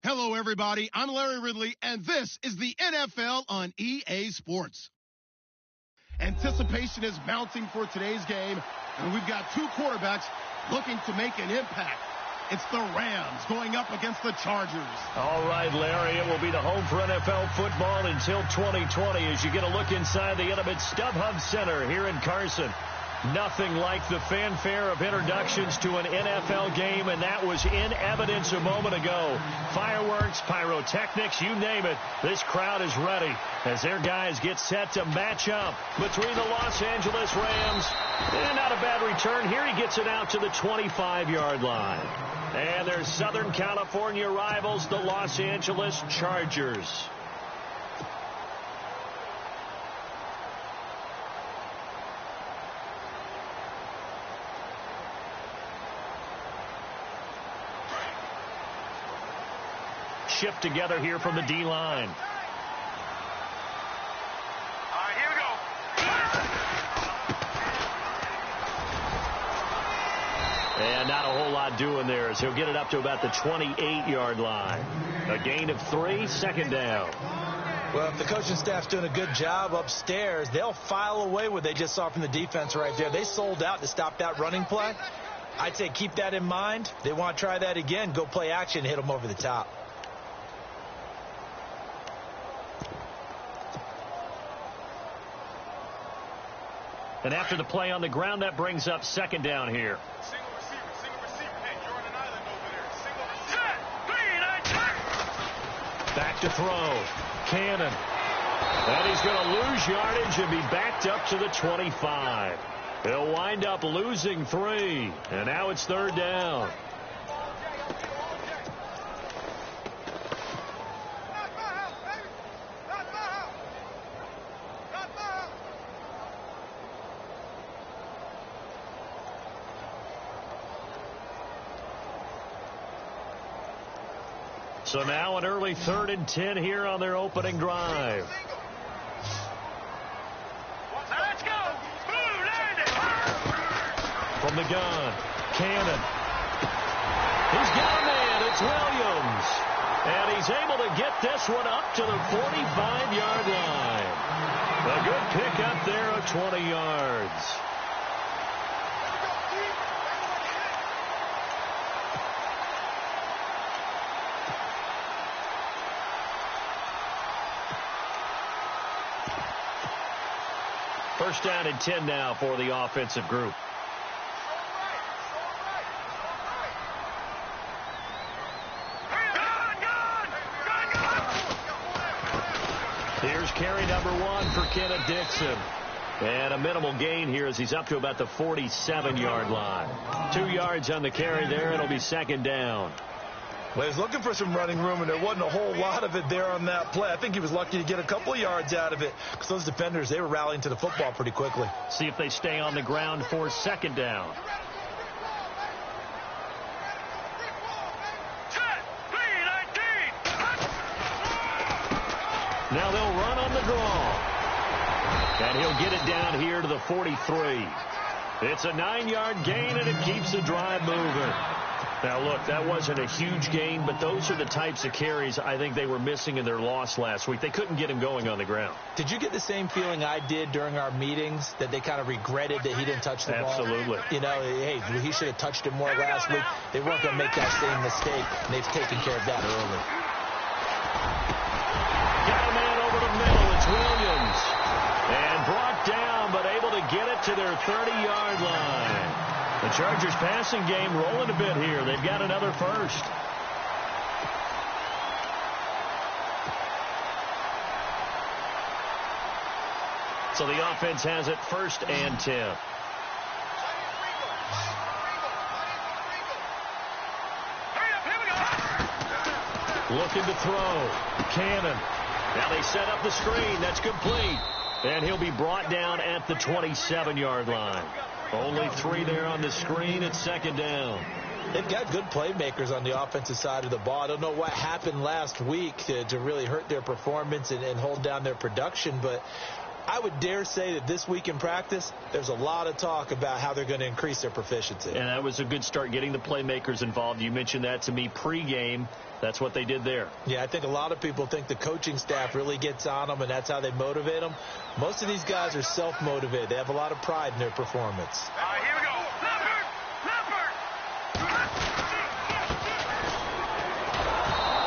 Hello, everybody. I'm Larry Ridley, and this is the NFL on EA Sports. Anticipation is mounting for today's game, and we've got two quarterbacks looking to make an impact. It's the Rams going up against the Chargers. All right, Larry, it will be the home for NFL football until 2020 as you get a look inside the intimate StubHub Center here in Carson. Nothing like the fanfare of introductions to an NFL game, and that was in evidence a moment ago. Fireworks, pyrotechnics, you name it. This crowd is ready as their guys get set to match up between the Los Angeles Rams. And not a bad return here. He gets it out to the 25-yard line. And their Southern California rivals, the Los Angeles Chargers. Shift together here from the D-line. All right, here we go. And not a whole lot doing there as he'll get it up to about the 28-yard line. A gain of 3, second down. Well, if the coaching staff's doing a good job upstairs, they'll file away what they just saw from the defense right there. They sold out to stop that running play. I'd say keep that in mind. They want to try that again. Go play action, hit them over the top. And after the play on the ground, that brings up second down here. Single receiver. Hey, you're on an island over there. Single receiver. Back to throw. Cannon. And he's going to lose yardage and be backed up to the 25. He'll wind up losing 3. And now it's third down. So now an early 3rd and 10 here on their opening drive. Let's go. From the gun, Cannon. He's got a man. It's Williams. And he's able to get this one up to the 45-yard line. A good pickup there of 20 yards. First down and 10 now for the offensive group. Here's carry number 1 for Kenneth Dixon. And a minimal gain here as he's up to about the 47-yard line. 2 yards on the carry there. It'll be second down. Well, he's looking for some running room, and there wasn't a whole lot of it there on that play. I think he was lucky to get a couple of yards out of it because those defenders, they were rallying to the football pretty quickly. See if they stay on the ground for second down. Now they'll run on the draw. And he'll get it down here to the 43. It's a 9-yard gain, and it keeps the drive moving. Now, look, that wasn't a huge gain, but those are the types of carries I think they were missing in their loss last week. They couldn't get him going on the ground. Did you get the same feeling I did during our meetings, that they kind of regretted that he didn't touch the ball? Absolutely. You know, hey, he should have touched it more last week. They weren't going to make that same mistake, and they've taken care of that early. Got a man over the middle. It's Williams. And brought down, but able to get it to their 30-yard line. The Chargers passing game rolling a bit here. They've got another first. So the offense has it 1st and 10. Looking to throw. Cannon. Now they set up the screen. That's complete. And he'll be brought down at the 27-yard line. Only 3 there on the screen. It's second down. They've got good playmakers on the offensive side of the ball. I don't know what happened last week to really hurt their performance and hold down their production, but I would dare say that this week in practice, there's a lot of talk about how they're going to increase their proficiency. And that was a good start, getting the playmakers involved. You mentioned that to me pregame. That's what they did there. Yeah, I think a lot of people think the coaching staff really gets on them, and that's how they motivate them. Most of these guys are self-motivated. They have a lot of pride in their performance. All right, here we go.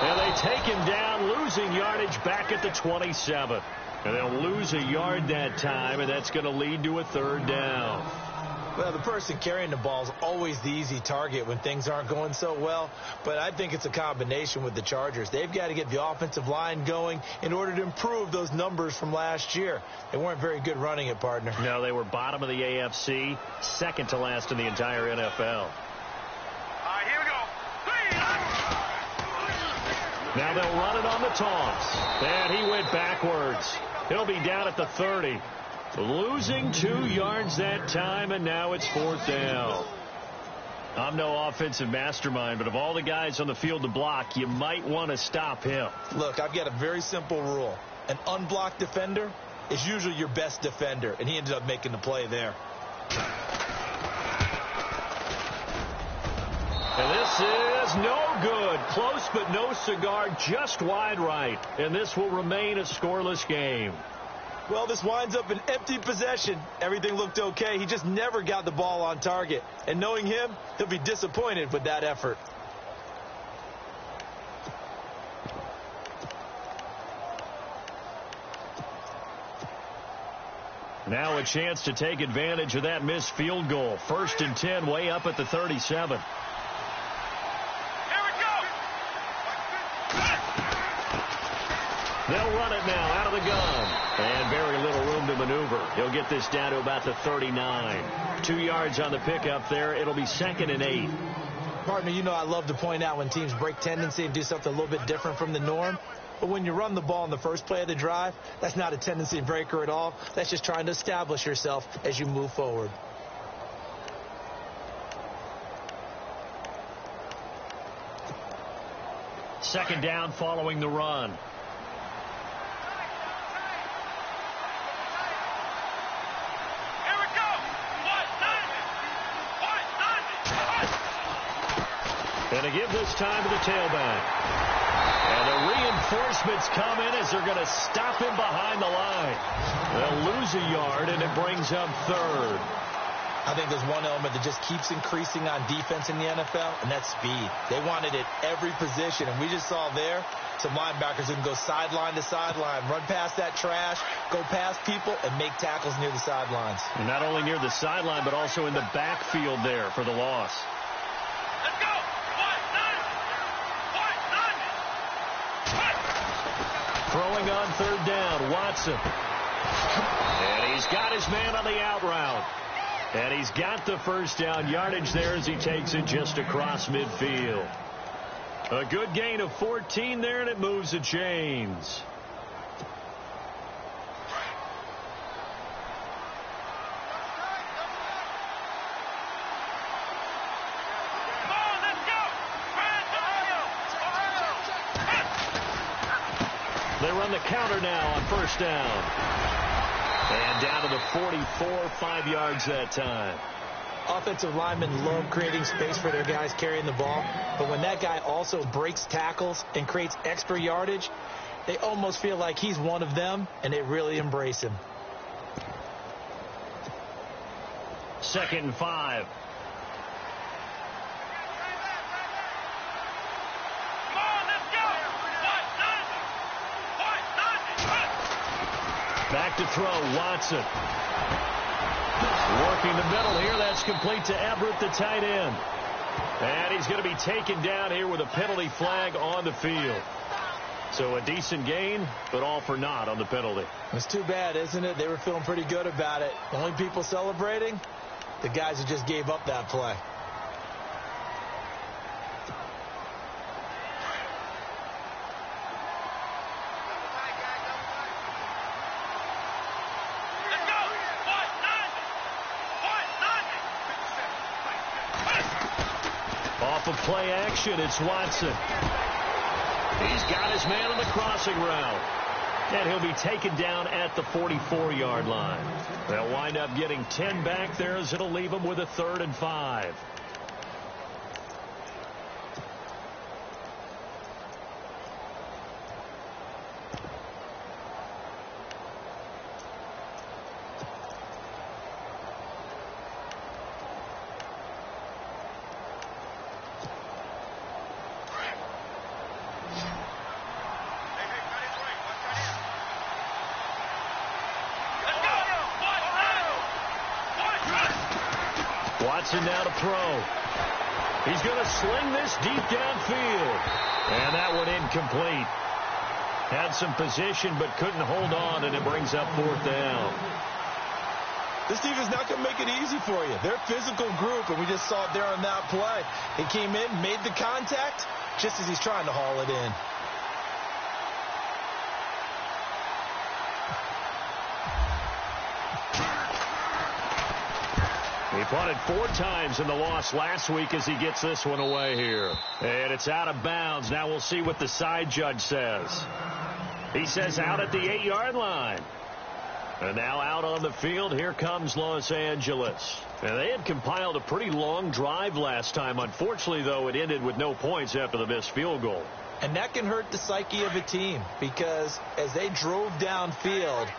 And they take him down, losing yardage back at the 27. And they'll lose a yard that time, and that's going to lead to a 3rd down. Well, the person carrying the ball is always the easy target when things aren't going so well, but I think it's a combination with the Chargers. They've got to get the offensive line going in order to improve those numbers from last year. They weren't very good running it, partner. No, they were bottom of the AFC, second to last in the entire NFL. All right, here we go. Now they'll run it on the toss. And he went backwards. He'll be down at the 30. Losing 2 yards that time, and now it's 4th down. I'm no offensive mastermind, but of all the guys on the field to block, you might want to stop him. Look, I've got a very simple rule. An unblocked defender is usually your best defender, and he ended up making the play there. And this is no good. Close but no cigar, just wide right. And this will remain a scoreless game. Well, this winds up an empty possession. Everything looked okay. He just never got the ball on target. And knowing him, he'll be disappointed with that effort. Now a chance to take advantage of that missed field goal. 1st and 10, way up at the 37. They'll run it now out of the gun. And very little room to maneuver. He'll get this down to about the 39. 2 yards on the pickup there. It'll be 2nd and 8. Partner, you know I love to point out when teams break tendency and do something a little bit different from the norm. But when you run the ball in the first play of the drive, that's not a tendency breaker at all. That's just trying to establish yourself as you move forward. Second down following the run. And to give this time to the tailback. And the reinforcements come in as they're going to stop him behind the line. They'll lose a yard, and it brings up 3rd. I think there's one element that just keeps increasing on defense in the NFL, and that's speed. They want it at every position, and we just saw there some linebackers who can go sideline to sideline, run past that trash, go past people, and make tackles near the sidelines. And not only near the sideline, but also in the backfield there for the loss. Let's go. Throwing on 3rd down, Watson. And he's got his man on the out route. And he's got the 1st down yardage there as he takes it just across midfield. A good gain of 14 there, and it moves the chains. They run the counter now on 1st down. And down to the 44, 5 yards that time. Offensive linemen love creating space for their guys carrying the ball, but when that guy also breaks tackles and creates extra yardage, they almost feel like he's one of them, and they really embrace him. 2nd and 5. Back to throw, Watson. Working the middle here. That's complete to Everett, the tight end. And he's going to be taken down here with a penalty flag on the field. So a decent gain, but all for naught on the penalty. It's too bad, isn't it? They were feeling pretty good about it. The only people celebrating, the guys who just gave up that play. Off of play action, it's Watson. He's got his man on the crossing route. And he'll be taken down at the 44-yard line. They'll wind up getting 10 back there as it'll leave them with a 3rd and 5. Watson now to throw. He's going to sling this deep downfield. And that one incomplete. Had some position but couldn't hold on, and it brings up 4th down. This defense not going to make it easy for you. They're a physical group, and we just saw it there on that play. He came in, made the contact, just as he's trying to haul it in. He punted 4 times in the loss last week as he gets this one away here. And it's out of bounds. Now we'll see what the side judge says. He says out at the 8-yard line. And now out on the field, here comes Los Angeles. And they had compiled a pretty long drive last time. Unfortunately, though, it ended with no points after the missed field goal. And that can hurt the psyche of a team because as they drove downfield,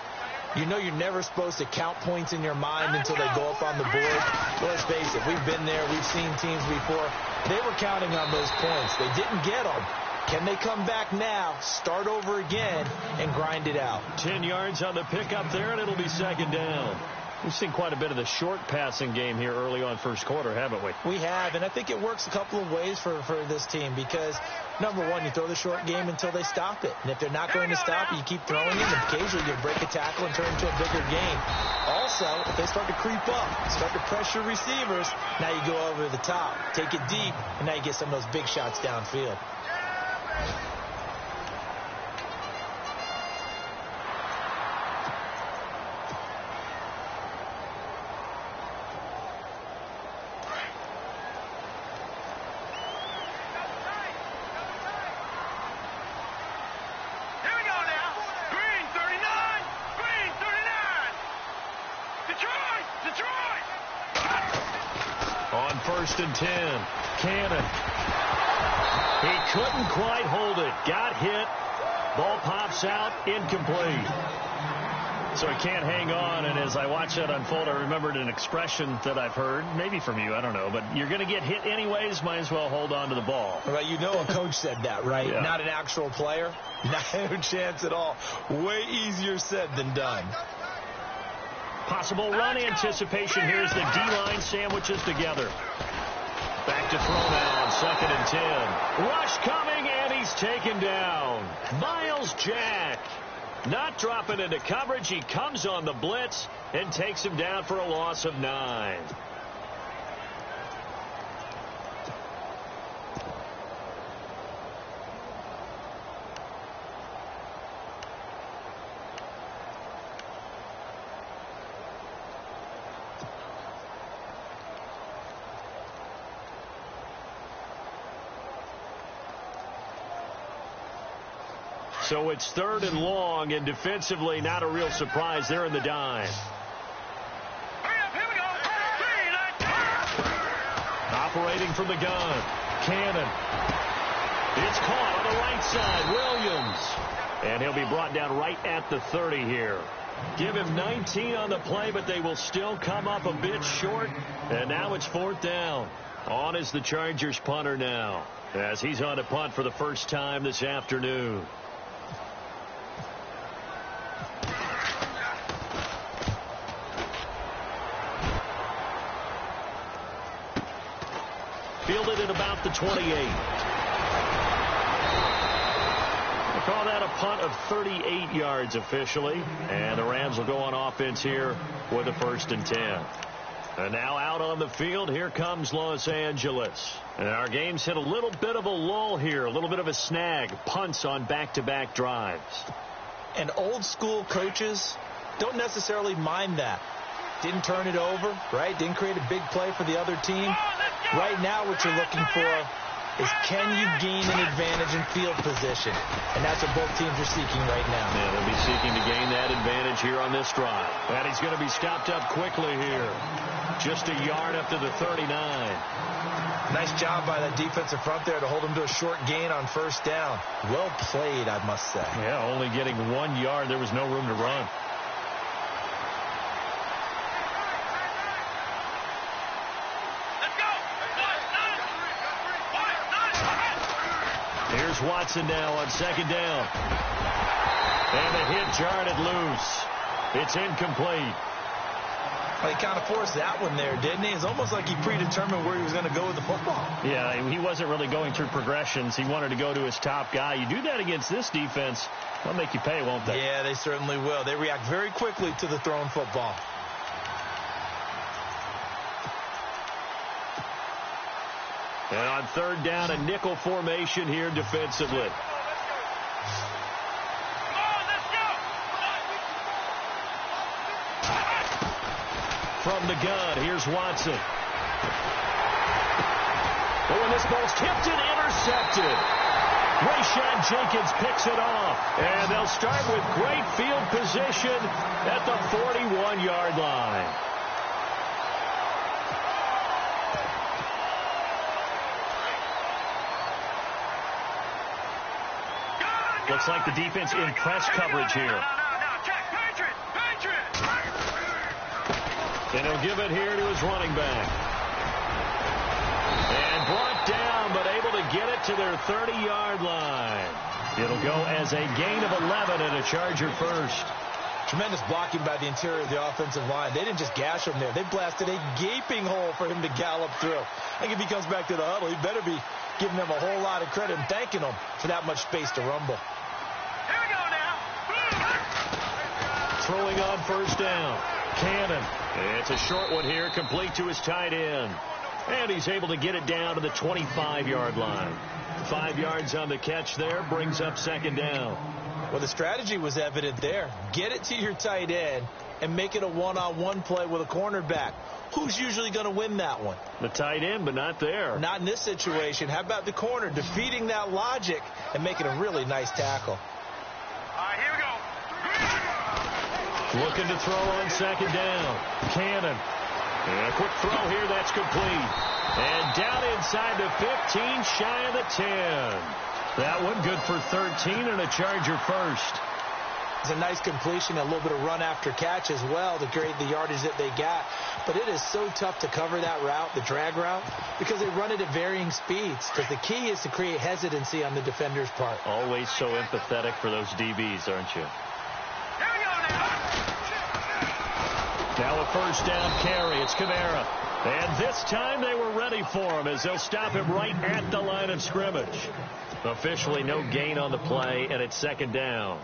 you know you're never supposed to count points in your mind until they go up on the board. Well, let's face it, we've been there. We've seen teams before. They were counting on those points. They didn't get them. Can they come back now, start over again, and grind it out? 10 yards on the pickup there, and it'll be 2nd down. We've seen quite a bit of the short passing game here early on first quarter, haven't we? We have, and I think it works a couple of ways for this team because, number one, you throw the short game until they stop it. And if they're not going to stop it, you keep throwing it, and occasionally you break a tackle and turn it into a bigger game. Also, if they start to creep up, start to pressure receivers, now you go over the top, take it deep, and now you get some of those big shots downfield. On 1st and 10, Cannon. He couldn't quite hold it. Got hit. Ball pops out. Incomplete. So he can't hang on. And as I watch that unfold, I remembered an expression that I've heard, maybe from you, I don't know, but you're going to get hit anyways, might as well hold on to the ball. Well, you know a coach said that, right? Yeah. Not an actual player. No chance at all. Way easier said than done. Possible run anticipation. Here's the D-line sandwiches together. Back to throw now on 2nd and 10. Rush coming, and he's taken down. Miles Jack not dropping into coverage. He comes on the blitz and takes him down for a loss of 9. So it's 3rd and long, and defensively not a real surprise. They're in the dime. Operating from the gun. Cannon. It's caught on the right side. Williams. And he'll be brought down right at the 30 here. Give him 19 on the play, but they will still come up a bit short. And now it's 4th down. On is the Chargers punter now, as he's on to punt for the first time this afternoon. Fielded at about the 28. We'll call that a punt of 38 yards officially. And the Rams will go on offense here with a 1st and 10. And now out on the field, here comes Los Angeles. And our game's hit a little bit of a lull here, a little bit of a snag. Punts on back-to-back drives. And old school coaches don't necessarily mind that. Didn't turn it over, right? Didn't create a big play for the other team. Right now what you're looking for is can you gain an advantage in field position? And that's what both teams are seeking right now. Yeah, they'll be seeking to gain that advantage here on this drive. And he's going to be stopped up quickly here. Just a yard up to the 39. Nice job by that defensive front there to hold him to a short gain on first down. Well played, I must say. Yeah, only getting 1 yard. There was no room to run. Here's Watson now on second down. And the hit jarred it loose. It's incomplete. Well, he kind of forced that one there, didn't he? It's almost like he predetermined where he was going to go with the football. Yeah, he wasn't really going through progressions. He wanted to go to his top guy. You do that against this defense, they'll make you pay, won't they? Yeah, they certainly will. They react very quickly to the thrown football. And on third down, a nickel formation here defensively. From the gun, here's Watson. Oh, and this ball's tipped and intercepted. Rayshon Jenkins picks it off. And they'll start with great field position at the 41-yard line. Looks like the defense in press coverage here. And he'll give it here to his running back. And brought down, but able to get it to their 30-yard line. It'll go as a gain of 11 and a Charger first. Tremendous blocking by the interior of the offensive line. They didn't just gash him there. They blasted a gaping hole for him to gallop through. I think if he comes back to the huddle, he better be giving them a whole lot of credit and thanking them for that much space to rumble. Here we go now. Throwing on first down. Cannon. It's a short one here, complete to his tight end. And he's able to get it down to the 25-yard line. 5 yards on the catch there, brings up second down. Well, the strategy was evident there. Get it to your tight end and make it a one-on-one play with a cornerback. Who's usually going to win that one? The tight end, but not there. Not in this situation. How about the corner defeating that logic and making a really nice tackle? All right, here we go. Looking to throw on second down. Cannon. And a quick throw here, that's complete. And down inside the 15, shy of the 10. That one good for 13 and a Charger first. It's a nice completion, a little bit of run after catch as well to create the yardage that they got. But it is so tough to cover that route, the drag route, because they run it at varying speeds. Because the key is to create hesitancy on the defender's part. Always so empathetic for those DBs, aren't you? Here we go now. Now a first down carry. It's Kamara. And this time they were ready for him as they'll stop him right at the line of scrimmage. Officially no gain on the play, and it's second down.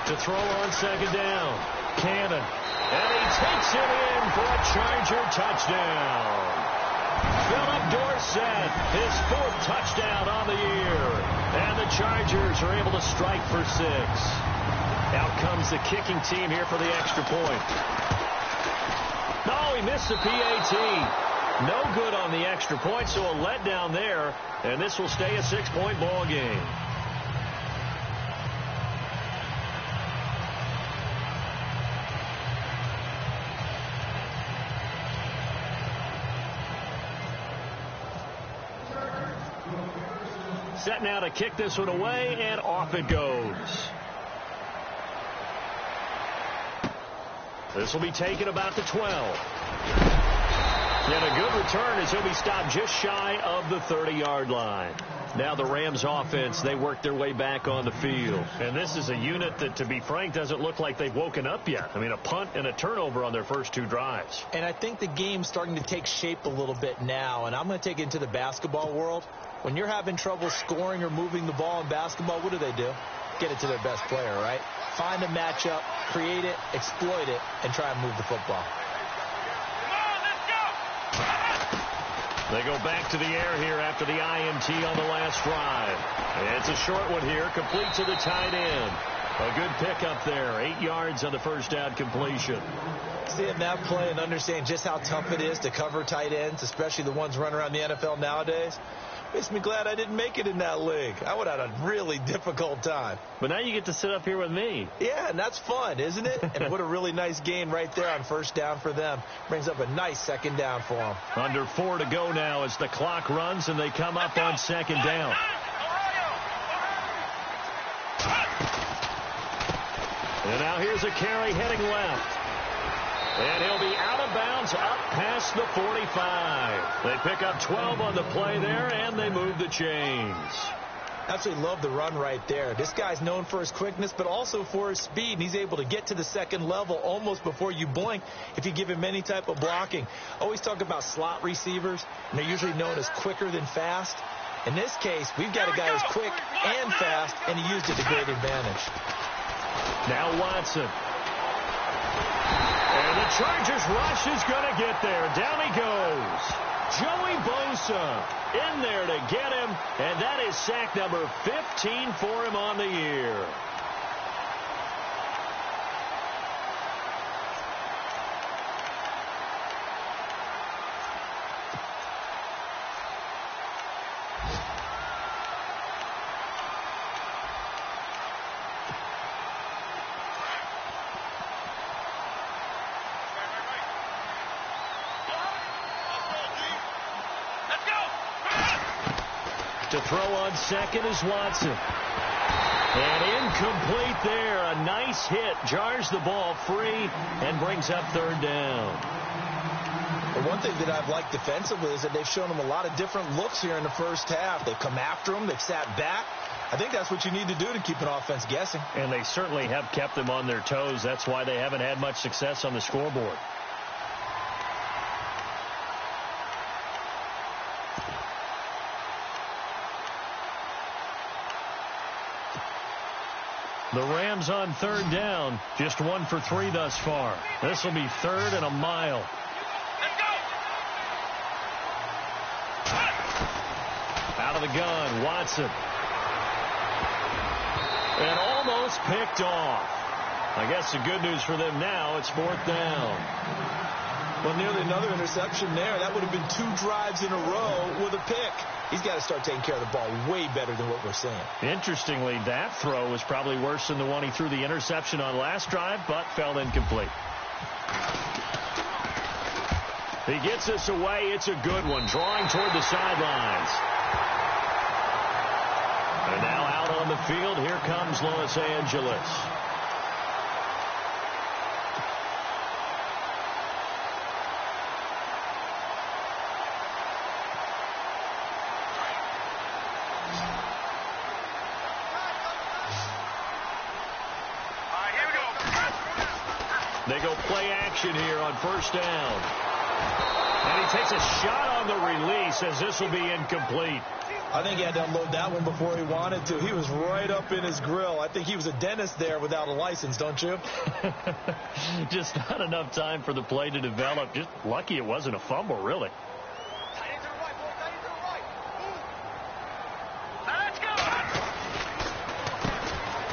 To throw on second down. Cannon. And he takes it in for a Charger touchdown. Philip Dorsett, his 4th touchdown on the year. And the Chargers are able to strike for 6. Out comes the kicking team here for the extra point. No, he missed the PAT. No good on the extra point, so a letdown there. And this will stay a 6-point ball game. Set now to kick this one away, and off it goes. This will be taken about the 12. And a good return as he'll be stopped just shy of the 30-yard line. Now the Rams offense, they work their way back on the field. And this is a unit that, to be frank, doesn't look like they've woken up yet. I mean, a punt and a turnover on their first 2 drives. And I think the game's starting to take shape a little bit now. And I'm going to take it into the basketball world. When you're having trouble scoring or moving the ball in basketball, what do? Get it to their best player, right? Find a matchup, create it, exploit it, and try and move the football. They go back to the air here after the INT on the last drive. It's a short one here, complete to the tight end. A good pickup there, 8 yards on the first down completion. Seeing that play and understanding just how tough it is to cover tight ends, especially the ones running around the NFL nowadays, makes me glad I didn't make it in that league. I would have had a really difficult time. But now you get to sit up here with me. Yeah, and that's fun, isn't it? And what a really nice gain right there on first down for them. Brings up a nice second down for them. Under 4 to go now as the clock runs and they come up on second down. And now here's a carry heading left. And he'll be out of bounds up past the 45. They pick up 12 on the play there, and they move the chains. Absolutely love the run right there. This guy's known for his quickness, but also for his speed. And he's able to get to the second level almost before you blink if you give him any type of blocking. Always talk about slot receivers, and they're usually known as quicker than fast. In this case, we've got a guy who's quick and fast, and he used it to great advantage. Now Watson. And the Chargers rush is going to get there. Down he goes. Joey Bosa in there to get him, and that is sack number 15 for him on the year. To throw on second is Watson. And incomplete there. A nice hit. Jars the ball free and brings up third down. Well, one thing that I've liked defensively is that they've shown them a lot of different looks here in the first half. They've come after them. They've sat back. I think that's what you need to do to keep an offense guessing. And they certainly have kept them on their toes. That's why they haven't had much success on the scoreboard. The Rams on third down, just 1 for 3 thus far. This will be 3rd and a mile. Let's go. Out of the gun, Watson. And almost picked off. I guess the good news for them now, it's 4th down. Well, nearly another interception there. That would have been 2 drives in a row with a pick. He's got to start taking care of the ball way better than what we're seeing. Interestingly, that throw was probably worse than the one he threw the interception on last drive, but fell incomplete. He gets this away. It's a good one, drawing toward the sidelines. And now out on the field, here comes Los Angeles. They go play action here on first down. And he takes a shot on the release as this will be incomplete. I think he had to unload that one before he wanted to. He was right up in his grill. I think he was a dentist there without a license, don't you? Just not enough time for the play to develop. Just lucky it wasn't a fumble, really.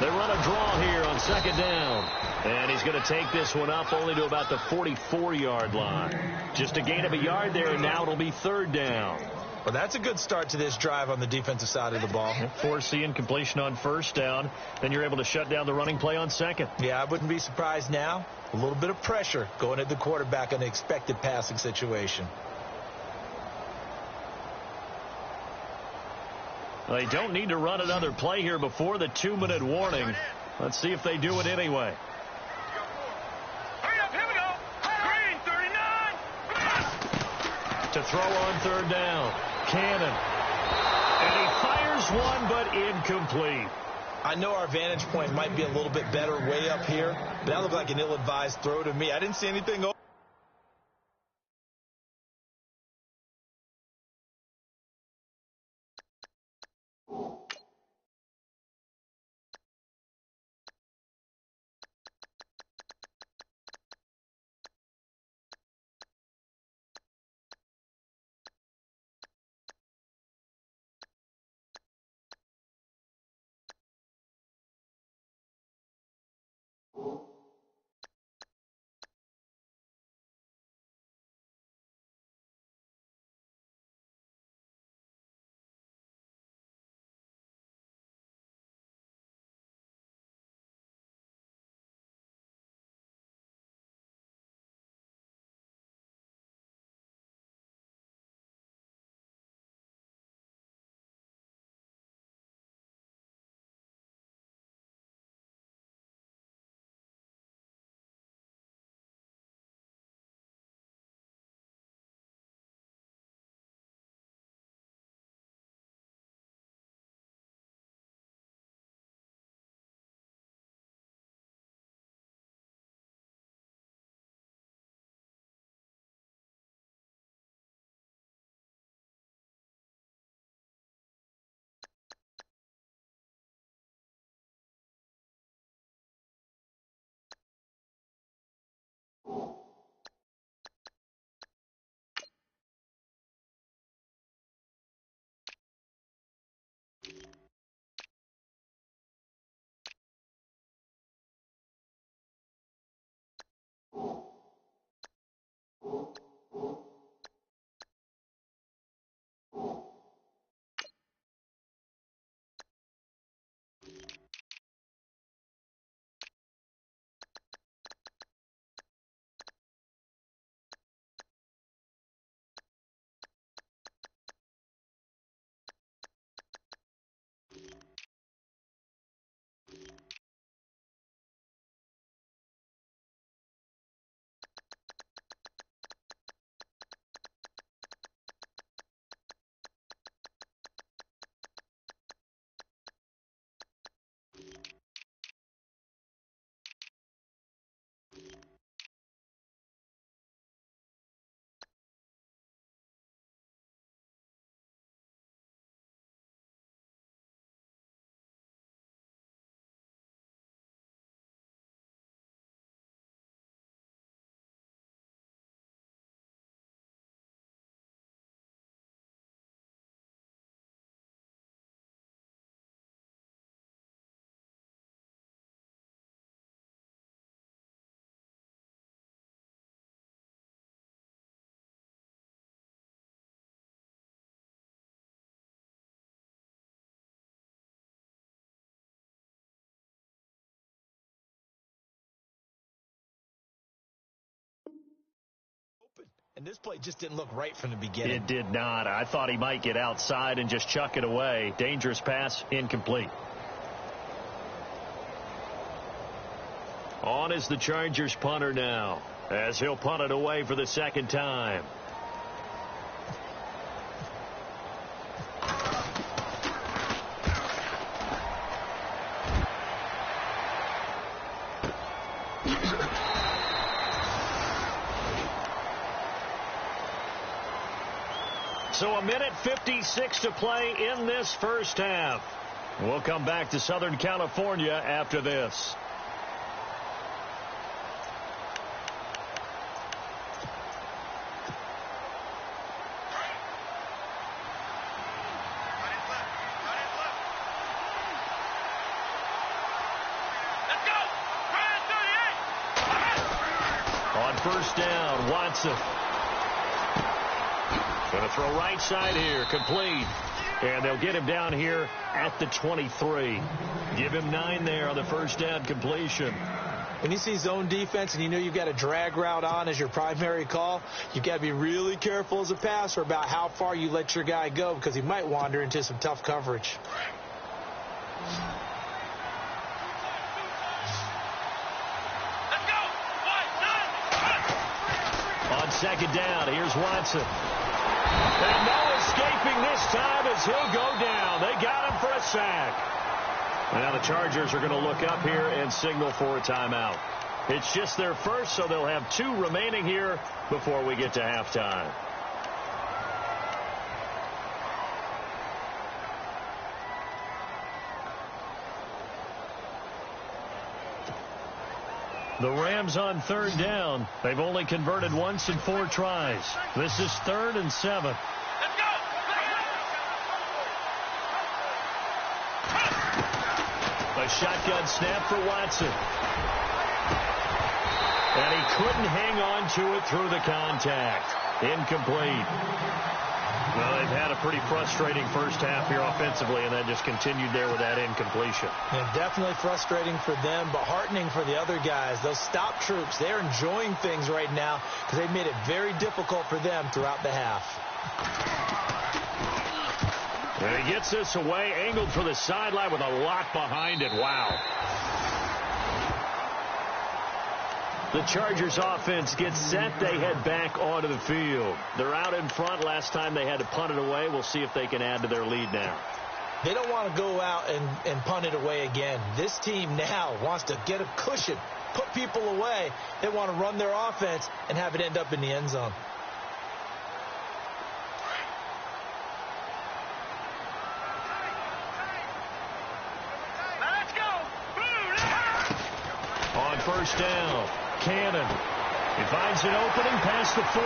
They run a draw here on second down. And he's going to take this one up only to about the 44-yard line. Just a gain of a yard there, and now it'll be 3rd down. Well, that's a good start to this drive on the defensive side of the ball. Force the incompletion on first down. Then you're able to shut down the running play on second. Yeah, I wouldn't be surprised now. A little bit of pressure going at the quarterback in the expected passing situation. They don't need to run another play here before the 2-minute warning. Let's see if they do it anyway. Hurry up, here we go. Green, 39. To throw on third down. Cannon. And he fires one, but incomplete. I know our vantage point might be a little bit better way up here, but that looked like an ill-advised throw to me. I didn't see anything. And this play just didn't look right from the beginning. It did not. I thought he might get outside and just chuck it away. Dangerous pass, incomplete. On is the Chargers punter now, as he'll punt it away for the second time. So a minute 56 to play in this first half. We'll come back to Southern California after this. On first down, Watson. Going to throw right side here, complete. And they'll get him down here at the 23. Give him 9 there on the first down completion. When you see zone defense and you know you've got a drag route on as your primary call, you've got to be really careful as a passer about how far you let your guy go because he might wander into some tough coverage. On second down, here's Watson. And no escaping this time as he'll go down. They got him for a sack. Now the Chargers are going to look up here and signal for a timeout. It's just their first, so they'll have 2 remaining here before we get to halftime. The Rams on 3rd down. They've only converted once in 4 tries. This is 3rd and 7. Let's go! A shotgun snap for Watson. And he couldn't hang on to it through the contact. Incomplete. Well, they've had a pretty frustrating first half here offensively, and that just continued there with that incompletion. And definitely frustrating for them, but heartening for the other guys. Those stop troops, they're enjoying things right now because they've made it very difficult for them throughout the half. And he gets this away, angled for the sideline with a lot behind it. Wow. The Chargers offense gets set. They head back onto the field. They're out in front. Last time they had to punt it away. We'll see if they can add to their lead now. They don't want to go out and punt it away again. This team now wants to get a cushion, put people away. They want to run their offense and have it end up in the end zone. Let's go! On 1st down, Cannon. He finds an opening past the 40.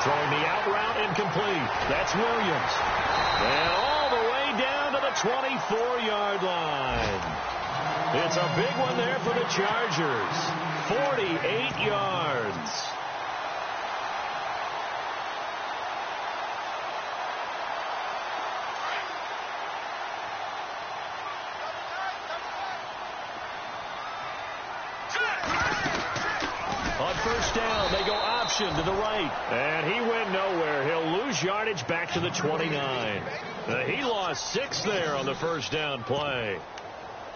Throwing the out route incomplete. That's Williams. And all the way down to the 24-yard line. It's a big one there for the Chargers. 48 yards. On 1st down, they go option to the right. And he went nowhere. He'll lose yardage back to the 29. He lost 6 there on the 1st down play.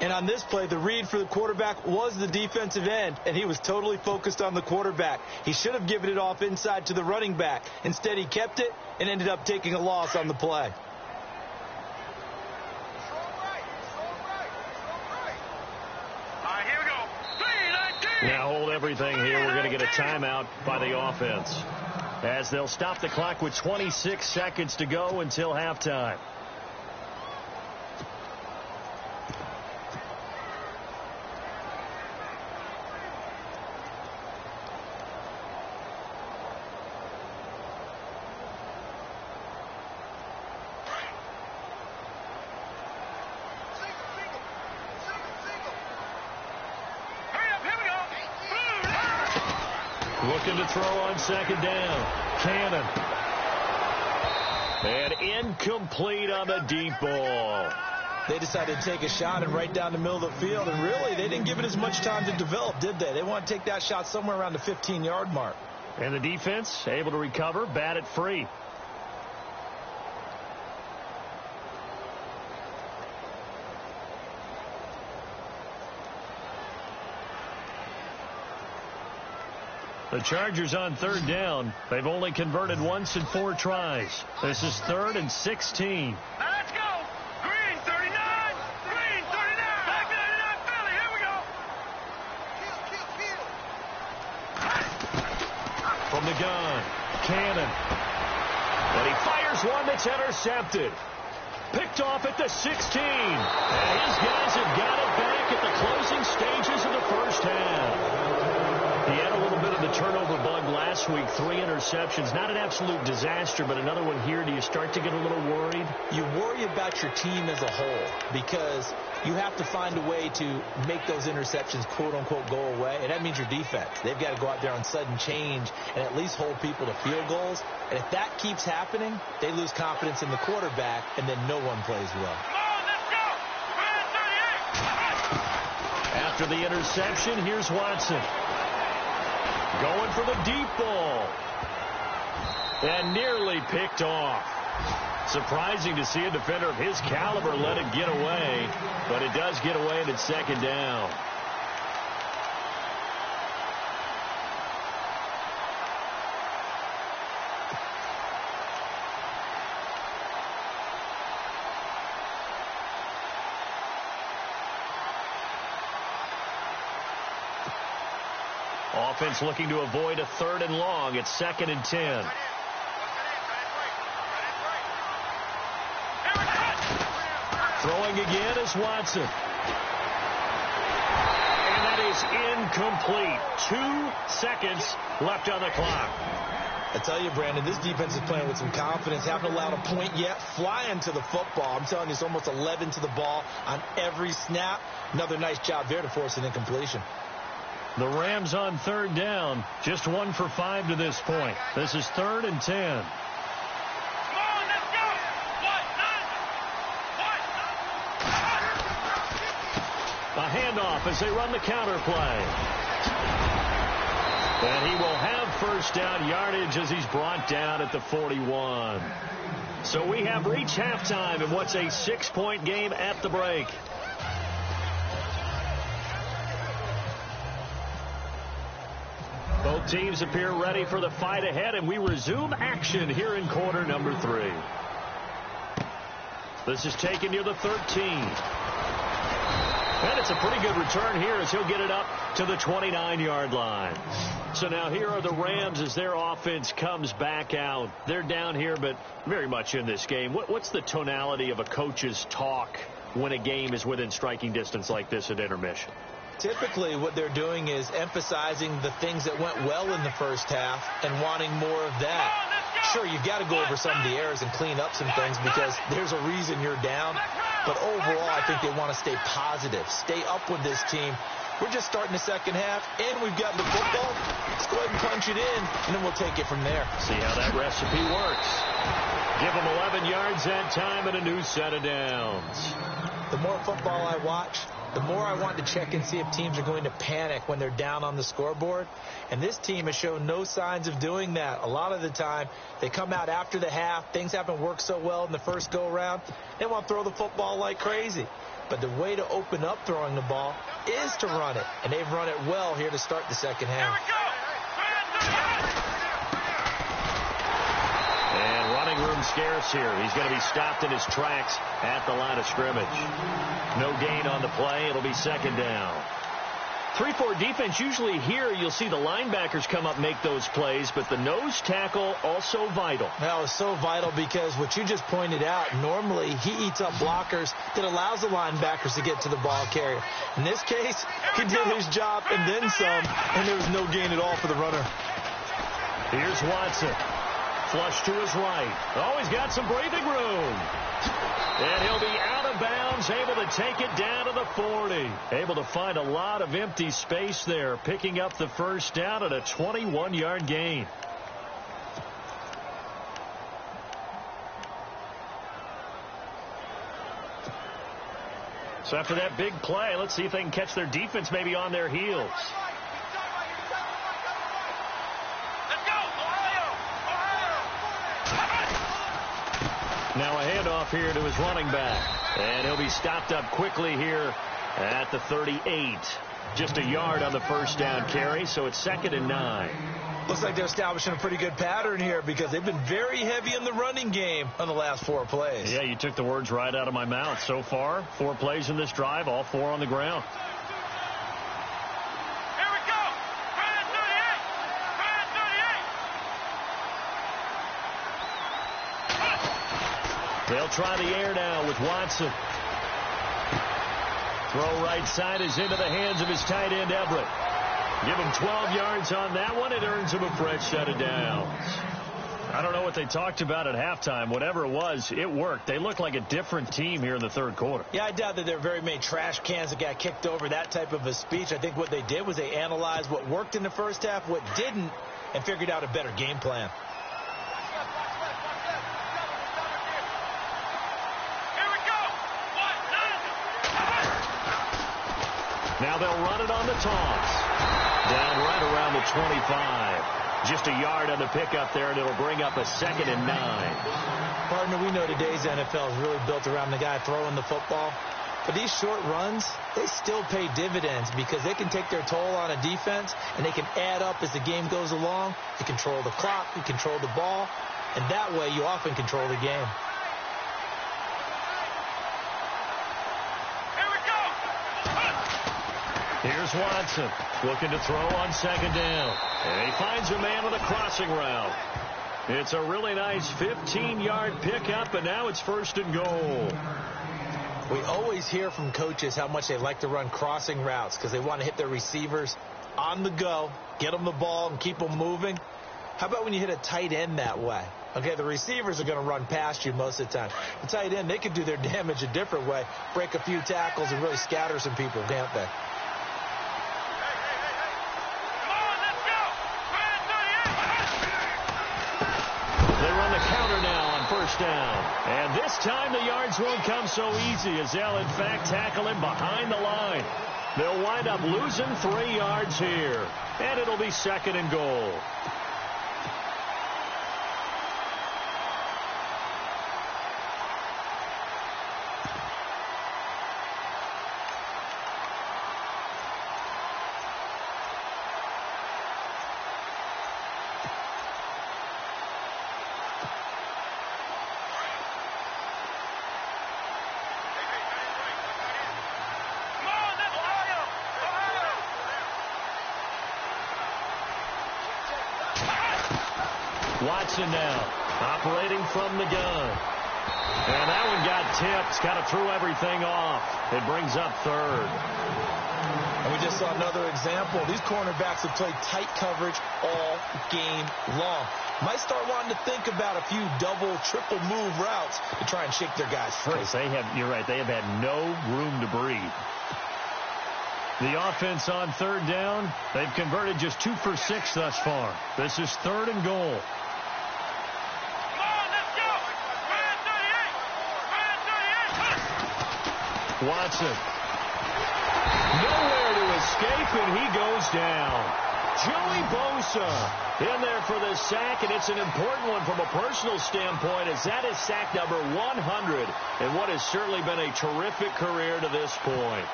And on this play, the read for the quarterback was the defensive end, and he was totally focused on the quarterback. He should have given it off inside to the running back. Instead, he kept it and ended up taking a loss on the play. Now hold everything here. We're going to get a timeout by the offense, as they'll stop the clock with 26 seconds to go until halftime. Looking to throw on 2nd down. Cannon. And incomplete on the deep ball. They decided to take a shot and right down the middle of the field, and really, they didn't give it as much time to develop, did they? They want to take that shot somewhere around the 15-yard mark. And the defense able to recover, bat it free. The Chargers on 3rd down. They've only converted once in 4 tries. This is 3rd and 16. Let's go! Green 39! Green 39! Back 99 Philly! Here we go! From the gun, Cannon. And he fires one that's intercepted. Picked off at the 16. And his guys have got it back at the closing stages of the first half. He had a little bit of the turnover bug last week, 3 interceptions. Not an absolute disaster, but another one here. Do you start to get a little worried? You worry about your team as a whole because you have to find a way to make those interceptions, quote-unquote, go away, and that means your defense. They've got to go out there on sudden change and at least hold people to field goals. And if that keeps happening, they lose confidence in the quarterback, and then no one plays well. Come on, let's go! Green 38! After the interception, here's Watson. Going for the deep ball. And nearly picked off. Surprising to see a defender of his caliber let it get away. But it does get away and it's 2nd down. Offense looking to avoid a 3rd and long. It's 2nd and 10. Throwing again is Watson. And that is incomplete. 2 seconds left on the clock. I tell you, Brandon, this defense is playing with some confidence. Haven't allowed a point yet. Flying to the football. I'm telling you, it's almost 11 to the ball on every snap. Another nice job there to force an incompletion. The Rams on 3rd down. Just 1 for 5 to this point. This is 3rd and 10. A handoff as they run the counter play. And he will have first down yardage as he's brought down at the 41. So we have reached halftime in what's a 6-point game at the break. Both teams appear ready for the fight ahead, and we resume action here in quarter number 3. This is taken near the 13. And it's a pretty good return here as he'll get it up to the 29-yard line. So now here are the Rams as their offense comes back out. They're down here, but very much in this game. What's the tonality of a coach's talk when a game is within striking distance like this at intermission? Typically, what they're doing is emphasizing the things that went well in the first half and wanting more of that. Sure, you've got to go over some of the errors and clean up some things because there's a reason you're down. But overall, I think they want to stay positive, stay up with this team. We're just starting the second half, and we've got the football. Let's go ahead and punch it in, and then we'll take it from there. See how that recipe works. Give them 11 yards that time and a new set of downs. The more football I watch, the more I want to check and see if teams are going to panic when they're down on the scoreboard. And this team has shown no signs of doing that. A lot of the time, they come out after the half. Things haven't worked so well in the first go-around. They want to throw the football like crazy. But the way to open up throwing the ball is to run it. And they've run it well here to start the second half. And running room scarce here. He's going to be stopped in his tracks at the line of scrimmage. No gain on the play. It'll be 2nd down. 3-4 defense, usually here you'll see the linebackers come up make those plays, but the nose tackle also vital. That was so vital because what you just pointed out, normally he eats up blockers that allows the linebackers to get to the ball carrier. In this case, he did his job and then some, and there was no gain at all for the runner. Here's Watson. Flush to his right. Oh, he's got some breathing room. And he'll be out of bounds, able to take it down to the 40. Able to find a lot of empty space there, picking up the first down at a 21-yard gain. So after that big play, let's see if they can catch their defense maybe on their heels. Now a handoff here to his running back. And he'll be stopped up quickly here at the 38. Just a yard on the first down carry, so it's 2nd and 9. Looks like they're establishing a pretty good pattern here because they've been very heavy in the running game on the last 4 plays. Yeah, you took the words right out of my mouth. So far, 4 plays in this drive, all 4 on the ground. Here we go. Right at 38. They'll try the air now with Watson. Throw right side is into the hands of his tight end, Everett. Give him 12 yards on that one. It earns him a fresh set of downs. I don't know what they talked about at halftime. Whatever it was, it worked. They look like a different team here in the third quarter. Yeah, I doubt that there are very many trash cans that got kicked over, that type of a speech. I think what they did was they analyzed what worked in the first half, what didn't, and figured out a better game plan. Now they'll run it on the toss. Down right around the 25. Just a yard on the pickup there, and it'll bring up a 2nd and 9. Partner, we know today's NFL is really built around the guy throwing the football. But these short runs, they still pay dividends because they can take their toll on a defense, and they can add up as the game goes along. You control the clock, you control the ball, and that way you often control the game. Here's Watson looking to throw on second down. And he finds a man with a crossing route. It's a really nice 15-yard pickup, and now it's 1st and goal. We always hear from coaches how much they like to run crossing routes because they want to hit their receivers on the go, get them the ball, and keep them moving. How about when you hit a tight end that way? Okay, the receivers are going to run past you most of the time. The tight end, they could do their damage a different way, break a few tackles, and really scatter some people, can't they? They run the counter now on 1st down. And this time the yards won't come so easy as they'll, in fact, tackle him behind the line. They'll wind up losing 3 yards here. And it'll be 2nd and goal. Watson now, operating from the gun. And that one got tipped. Kind of threw everything off. It brings up 3rd. And we just saw another example. These cornerbacks have played tight coverage all game long. Might start wanting to think about a few double, triple move routes to try and shake their guys free. You're right. They have had no room to breathe. The offense on 3rd down, they've converted just 2 for 6 thus far. This is 3rd and goal. Watson. Nowhere to escape, and he goes down. Joey Bosa in there for the sack, and it's an important one from a personal standpoint, as that is sack number 100 in what has certainly been a terrific career to this point.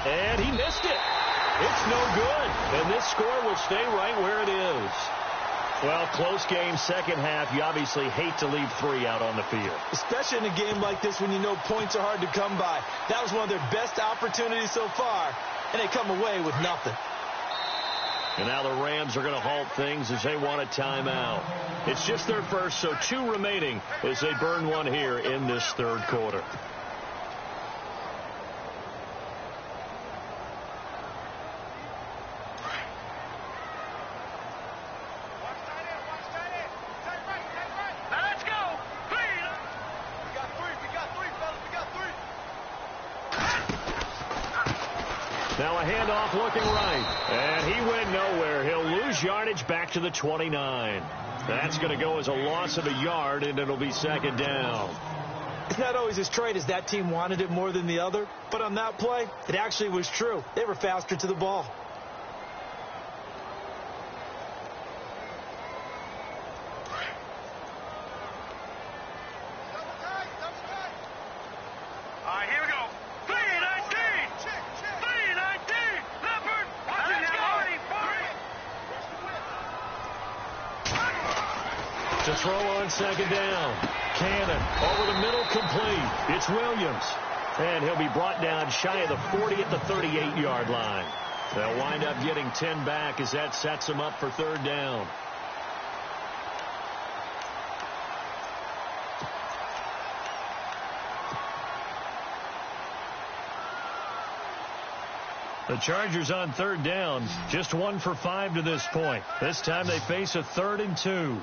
And he missed it. It's no good, and this score will stay right where it is. Well, close game, second half. You obviously hate to leave 3 out on the field. Especially in a game like this when you know points are hard to come by. That was one of their best opportunities so far, and they come away with nothing. And now the Rams are going to halt things as they want a timeout. It's just their first, so 2 remaining as they burn one here in this 3rd quarter. Now a handoff looking right. And he went nowhere. He'll lose yardage back to the 29. That's going to go as a loss of a yard, and it'll be 2nd down. It's not always as straight as that team wanted it more than the other. But on that play, it actually was true. They were faster to the ball. To throw on 2nd down. Cannon over the middle, complete. It's Williams. And he'll be brought down shy of the 40 at the 38-yard line. They'll wind up getting 10 back as that sets them up for 3rd down. The Chargers on 3rd down, just 1 for 5 to this point. This time they face a 3rd and 2.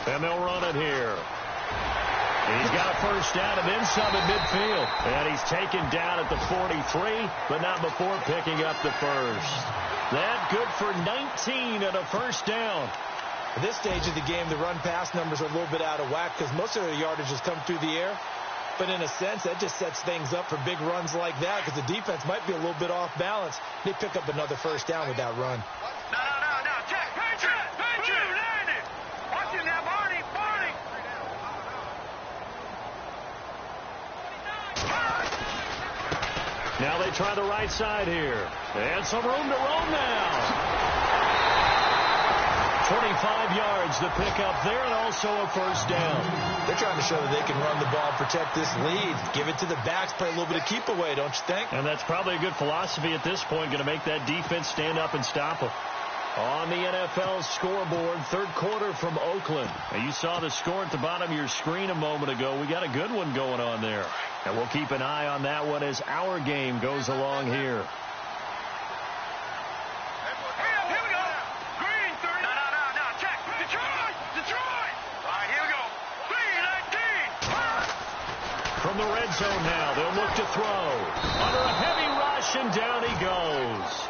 And they'll run it here. He's got a 1st down and then some at midfield. And he's taken down at the 43, but not before picking up the 1st. That good for 19 at a 1st down. At this stage of the game, the run-pass numbers are a little bit out of whack because most of their yardage has come through the air. But in a sense, that just sets things up for big runs like that because the defense might be a little bit off balance. They pick up another 1st down with that run. No. Check. Watch him now, Barney. Now they try the right side here. And some room to roam now. 25 yards to pick up there, and also a first down. They're trying to show that they can run the ball and protect this lead. Give it to the backs, play a little bit of keep away, don't you think? And that's probably a good philosophy at this point, going to make that defense stand up and stop them. On the NFL scoreboard, third quarter from Oakland. Now, you saw the score at the bottom of your screen a moment ago. We got a good one going on there. And we'll keep an eye on that one as our game goes along here. From the red zone now, they'll look to throw. Under a heavy rush, and down he goes.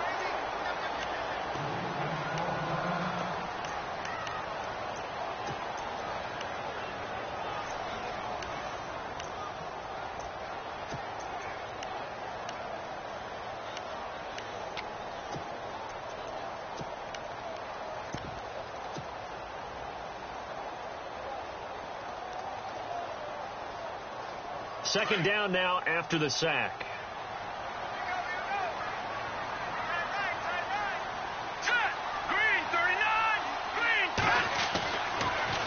Second down now after the sack.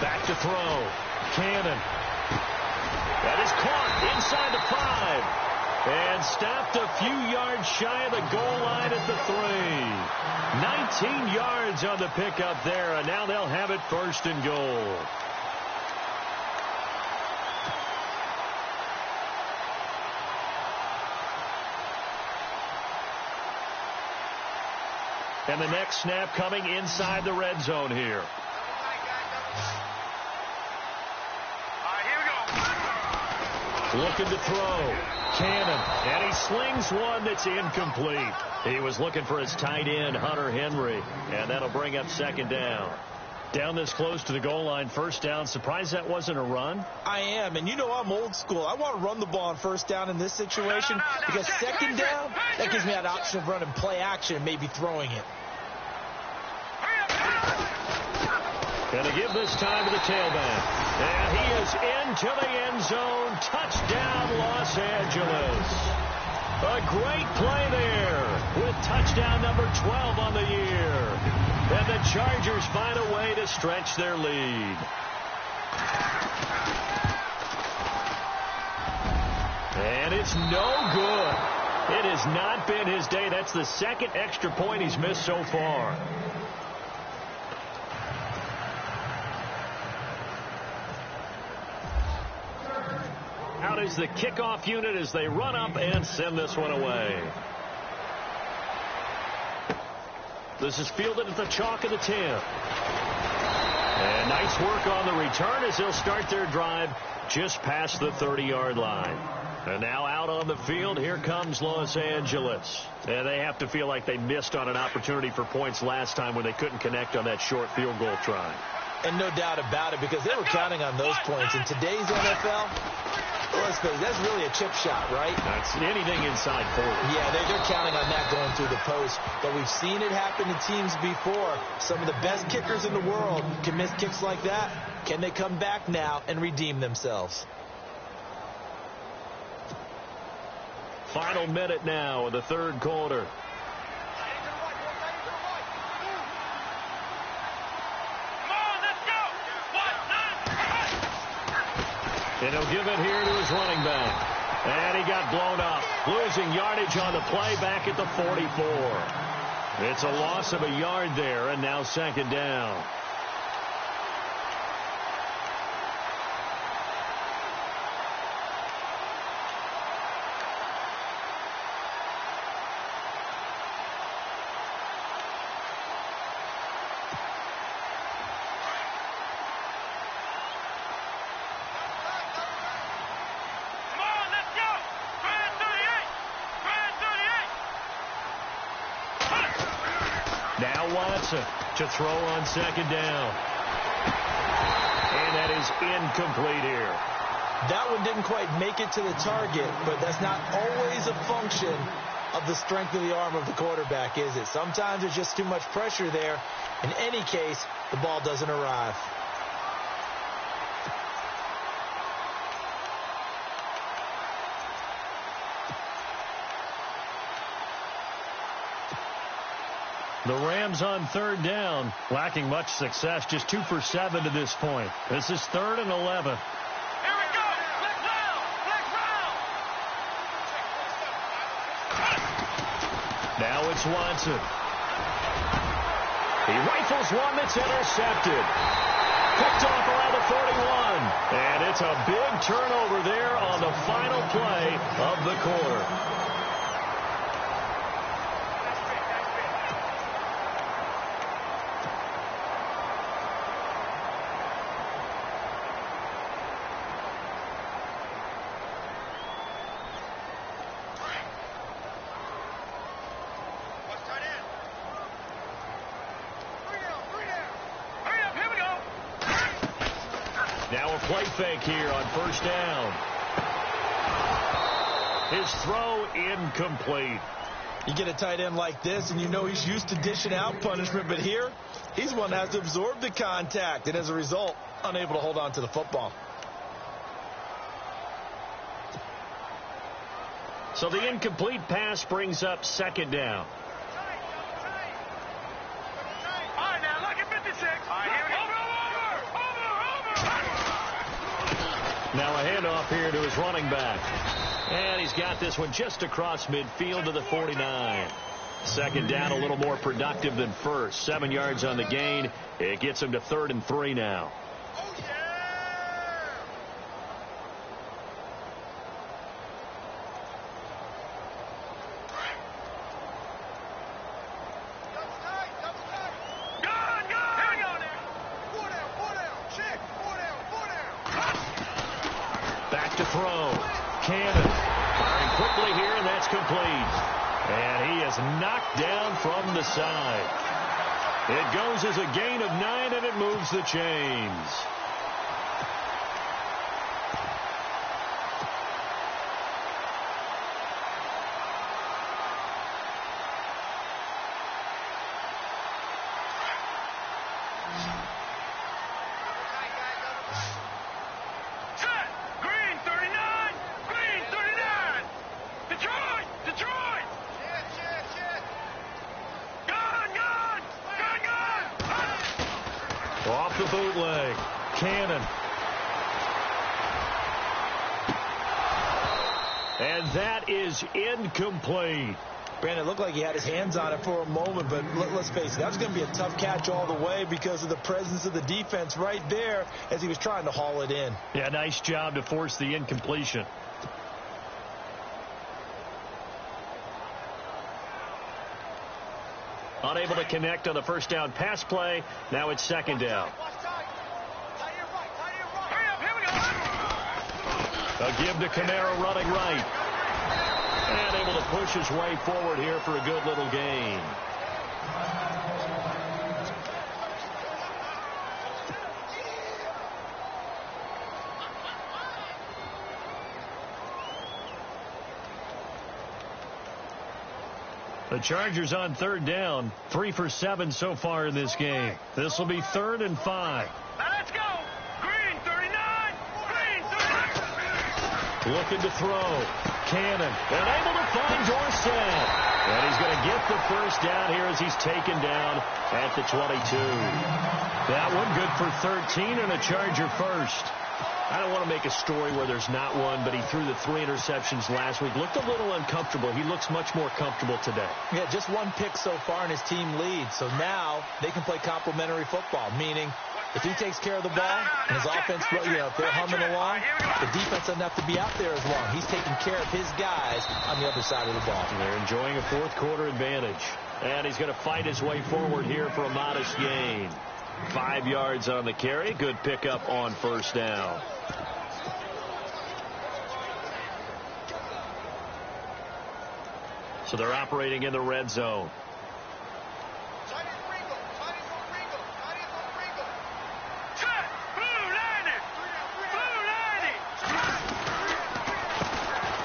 Back to throw. Cannon. That is caught inside the 5. And stopped a few yards shy of the goal line at the 3. 19 yards on the pickup there, and now they'll have it first and goal. And the next snap coming inside the red zone here. Looking to throw. Cannon. And he slings one that's incomplete. He was looking for his tight end, Hunter Henry. And that'll bring up second down. Down this close to the goal line, first down. Surprised that wasn't a run? I am, and you know I'm old school. I want to run the ball on first down in this situation because second down, that gives me that option of running play action and maybe throwing it. Going to give this time to the tailback. And he is into the end zone. Touchdown, Los Angeles. A great play there with touchdown number 12 on the year. And the Chargers find a way to stretch their lead. And it's no good. It has not been his day. That's the second extra point he's missed so far. Out is the kickoff unit as they run up and send this one away. This is fielded at the chalk of the 10. And nice work on the return as they'll start their drive just past the 30-yard line. And now out on the field, here comes Los Angeles. And they have to feel like they missed on an opportunity for points last time when they couldn't connect on that short field goal try. And no doubt about it, because they were counting on those points. In today's NFL, let's face it, that's really a chip shot, right? That's anything inside 40. Yeah, they're counting on that going through the post. But we've seen it happen to teams before. Some of the best kickers in the world can miss kicks like that. Can they come back now and redeem themselves? Final minute now of the third quarter. And he'll give it here to his running back. And he got blown up. Losing yardage on the play back at the 44. It's a loss of a yard there, and now second down. To throw on second down. And that is incomplete here. That one didn't quite make it to the target, but that's not always a function of the strength of the arm of the quarterback, is it? Sometimes there's just too much pressure there. In any case, the ball doesn't arrive. The Rams on third down, lacking much success, just 2 for 7 to this point. This is 3rd and 11. Here we go. Flex round. Flex round. Now it's Watson. He rifles one that's intercepted. Picked off around the 41. And it's a big turnover there on the final play of the quarter. Now a play fake here on first down. His throw incomplete. You get a tight end like this, and you know he's used to dishing out punishment, but here, he's one that has to absorb the contact, and as a result, unable to hold on to the football. So the incomplete pass brings up second down. All right, now look at 56. All right, here we go. Now a handoff here to his running back. And he's got this one just across midfield to the 49. Second down, a little more productive than first. 7 yards on the gain. It gets him to 3rd and 3 now. Oh, yeah. Double tight. Gun. Here we go now. 4 down. Check. 4 down. Back to throw. Cannon firing quickly here, and that's complete. And he is knocked down from the side. It goes as a gain of 9, and it moves the chains. Off the bootleg. Cannon. And that is incomplete. Brandon, it looked like he had his hands on it for a moment, but let's face it, that was going to be a tough catch all the way because of the presence of the defense right there as he was trying to haul it in. Yeah, nice job to force the incompletion. Unable to connect on the first down pass play. Now it's second down. A give to Kamara running right. And able to push his way forward here for a good little gain. The Chargers on third down, 3 for 7 so far in this game. This will be 3rd and 5. Let's go. Green 39. Green 39. Looking to throw. Cannon. And able to find Dorsett. And he's going to get the first down here as he's taken down at the 22. That one good for 13 and a Charger first. I don't want to make a story where there's not one, but he threw the 3 interceptions last week. Looked a little uncomfortable. He looks much more comfortable today. Yeah, just 1 pick so far and his team leads. So now they can play complementary football, meaning if he takes care of the ball and his offense, if they're humming along, the defense doesn't have to be out there as long. He's taking care of his guys on the other side of the ball. And they're enjoying a fourth quarter advantage. And he's going to fight his way forward here for a modest gain. 5 yards on the carry. Good pickup on first down. So they're operating in the red zone.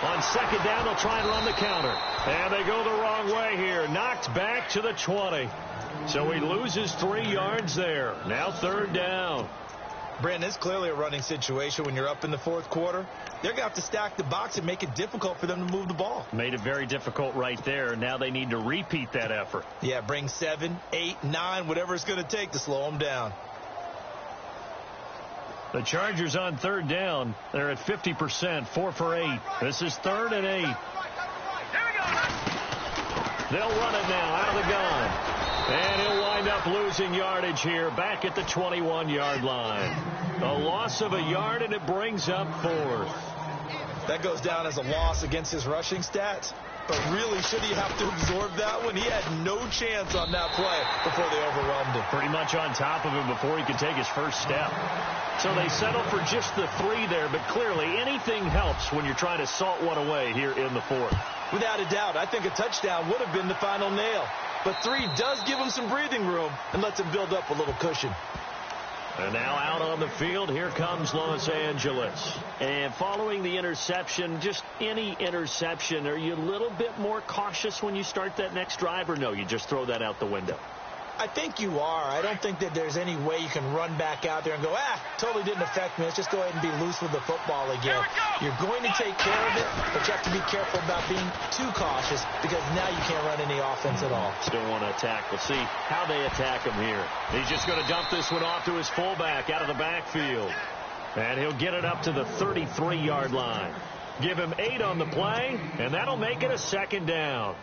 On second down, they'll try and run the counter. And they go the wrong way here. Knocked back to the 20. So he loses 3 yards there. Now third down. Brandon, it's clearly a running situation when you're up in the fourth quarter. They're going to have to stack the box and make it difficult for them to move the ball. Made it very difficult right there. Now they need to repeat that effort. Yeah, bring 7, 8, 9, whatever it's going to take to slow them down. The Chargers on third down. They're at 50%, 4 for 8. This is 3rd and 8. They'll run it now out of the gun. And he'll wind up losing yardage here back at the 21-yard line. A loss of a yard, and it brings up 4th. That goes down as a loss against his rushing stats. But really, should he have to absorb that one? He had no chance on that play before they overwhelmed him. Pretty much on top of him before he could take his first step. So they settle for just the 3 there, but clearly anything helps when you're trying to salt one away here in the 4th. Without a doubt, I think a touchdown would have been the final nail. But 3 does give him some breathing room and lets him build up a little cushion. And now out on the field, here comes Los Angeles. And following the interception, just any interception, are you a little bit more cautious when you start that next drive, or no, you just throw that out the window? I think you are. I don't think that there's any way you can run back out there and go, totally didn't affect me. Let's just go ahead and be loose with the football again. You're going to take care of it, but you have to be careful about being too cautious because now you can't run any offense at all. Still want to attack. We'll see how they attack him here. He's just going to dump this one off to his fullback out of the backfield. And he'll get it up to the 33-yard line. Give him 8 on the play, and that'll make it a 2nd down.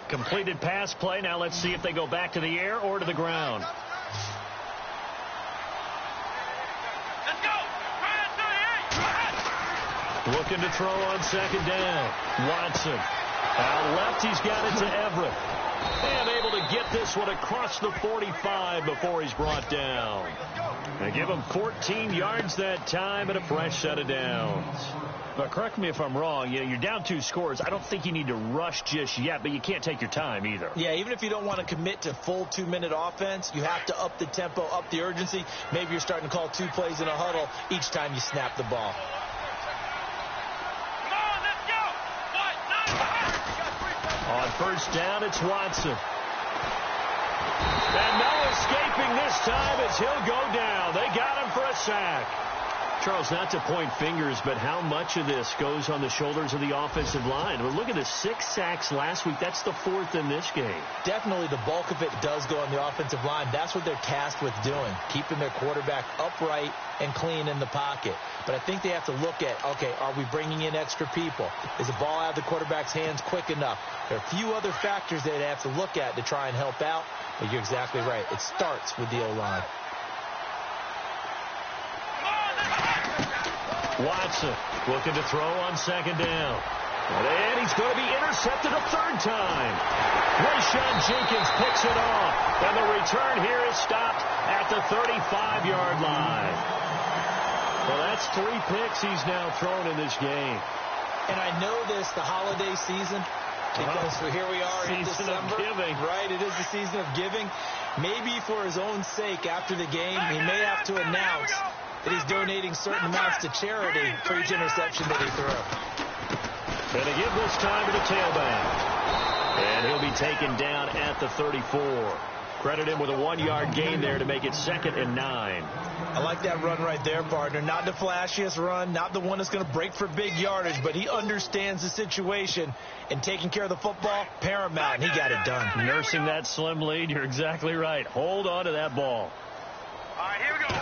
Completed pass play. Now let's see if they go back to the air or to the ground. Let's go. Looking to throw on 2nd down. Watson. Out left, he's got it to Everett. And able to get this one across the 45 before he's brought down. They give him 14 yards that time and a fresh set of downs. But correct me if I'm wrong, you're down 2 scores. I don't think you need to rush just yet, but you can't take your time either. Yeah, even if you don't want to commit to full 2-minute offense, you have to up the tempo, up the urgency. Maybe you're starting to call 2 plays in a huddle each time you snap the ball. Come on, let's go. On 1st down, it's Watson. And no escaping this time as he'll go down. They got him for a sack. Charles, not to point fingers, but how much of this goes on the shoulders of the offensive line? Well, look at the 6 sacks last week. That's the 4th in this game. Definitely the bulk of it does go on the offensive line. That's what they're tasked with doing, keeping their quarterback upright and clean in the pocket. But I think they have to look at, okay, are we bringing in extra people? Is the ball out of the quarterback's hands quick enough? There are a few other factors they'd have to look at to try and help out, but you're exactly right. It starts with the O-line. Watson looking to throw on 2nd down. And he's going to be intercepted a 3rd time. Rayshon Jenkins picks it off. And the return here is stopped at the 35-yard line. Well, that's 3 picks he's now thrown in this game. And I know this, the holiday season, because here we are in December. Season of giving. Right, it is the season of giving. Maybe for his own sake after the game, he may have to announce that he's donating certain amounts to charity for each interception that he throws. And to give this time to the tailback. And he'll be taken down at the 34. Credit him with a 1-yard gain there to make it 2nd and 9. I like that run right there, partner. Not the flashiest run, not the one that's going to break for big yardage, but he understands the situation, and taking care of the football, paramount, and he got it done. Nursing that slim lead, you're exactly right. Hold on to that ball. All right, here we go.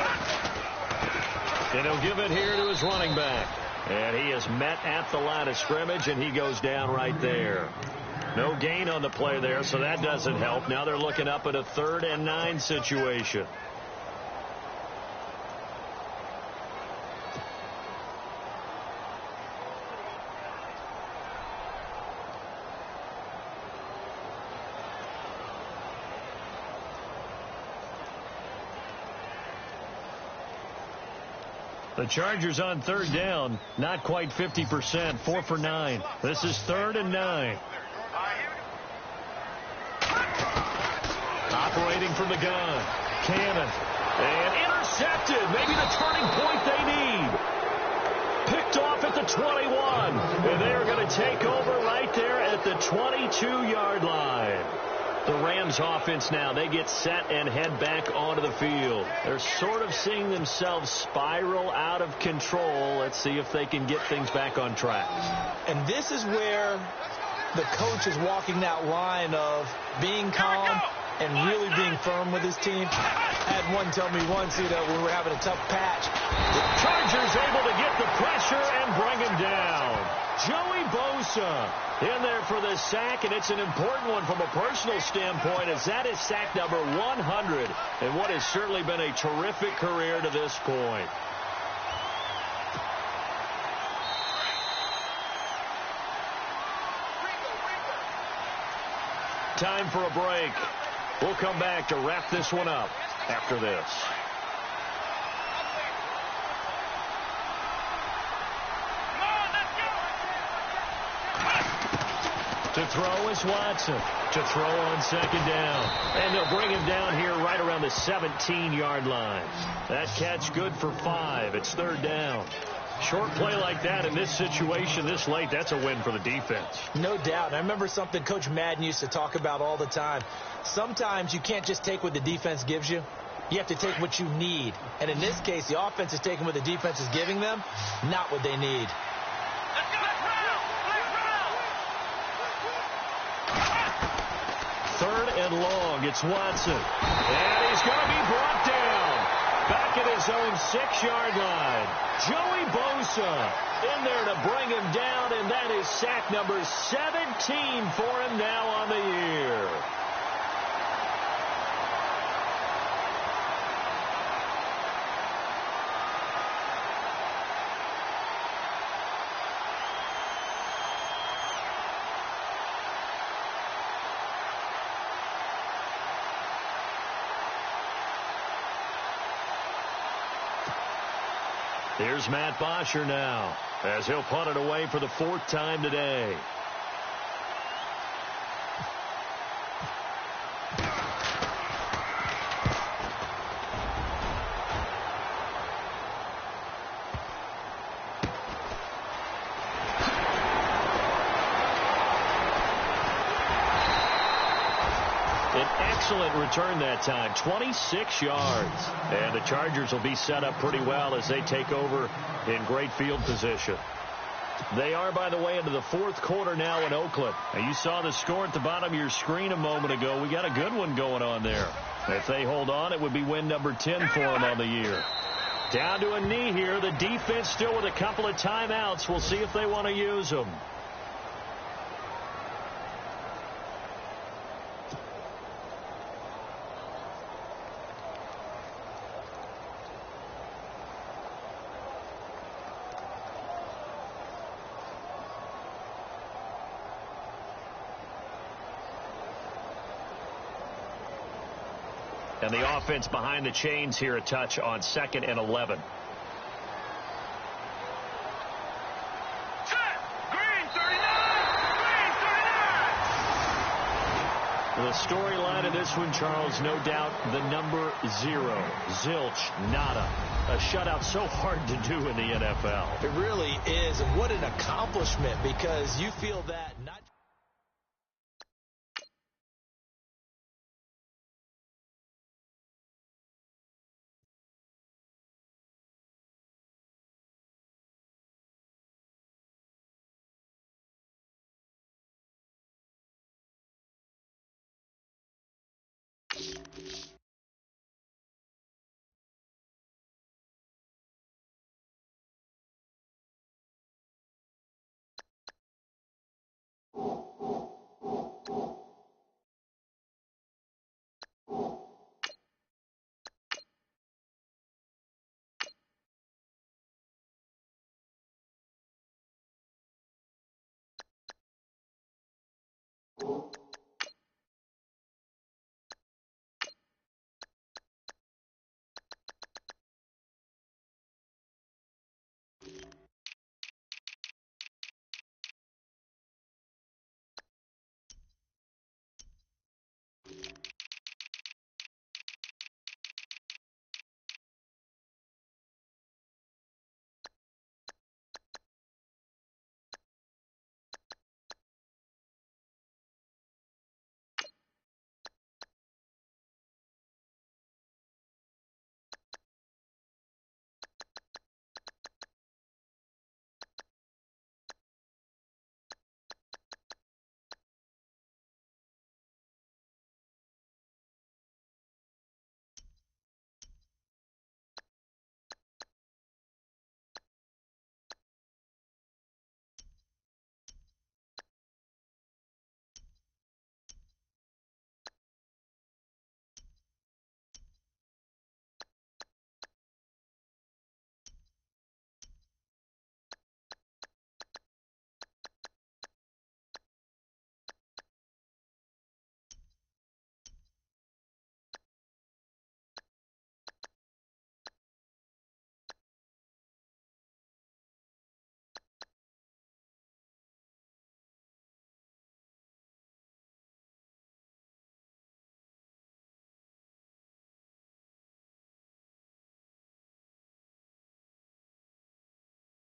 And he'll give it here to his running back. And he is met at the line of scrimmage, and he goes down right there. No gain on the play there, so that doesn't help. Now they're looking up at a 3rd and 9 situation. The Chargers on 3rd down, not quite 50%, 4 for 9. This is 3rd and 9. Operating from the gun, Cannon, and intercepted. Maybe the turning point they need. Picked off at the 21. And they are going to take over right there at the 22-yard line. The Rams offense now, they get set and head back onto the field. They're sort of seeing themselves spiral out of control. Let's see if they can get things back on track. And this is where the coach is walking that line of being calm and really being firm with his team. I had one tell me once, when we were having a tough patch. The Chargers able to get the pressure and bring him down. Joey Bosa in there for the sack, and it's an important one from a personal standpoint, as that is sack number 100 and what has certainly been a terrific career to this point. Time for a break. We'll come back to wrap this one up after this. To throw is Watson. To throw on second down. And they'll bring him down here right around the 17-yard line. That catch good for 5. It's third down. Short play like that in this situation this late, that's a win for the defense. No doubt. I remember something Coach Madden used to talk about all the time. Sometimes you can't just take what the defense gives you. You have to take what you need. And in this case, the offense is taking what the defense is giving them, not what they need. Third and long. It's Watson. And he's going to be brought down. Back at his own 6-yard line. Joey Bosa in there to bring him down, and that is sack number 17 for him now on the year. Here's Matt Bosher now, as he'll punt it away for the 4th time today. Excellent return that time, 26 yards. And the Chargers will be set up pretty well as they take over in great field position. They are, by the way, into the 4th quarter now in Oakland. Now, you saw the score at the bottom of your screen a moment ago. We got a good one going on there. If they hold on, it would be win number 10 for them on the year. Down to a knee here. The defense still with a couple of timeouts. We'll see if they want to use them. And the offense behind the chains here, a touch on 2nd and 11. The storyline of this one, Charles, no doubt the number 0. Zilch, nada. A shutout so hard to do in the NFL. It really is. And what an accomplishment, because you feel that not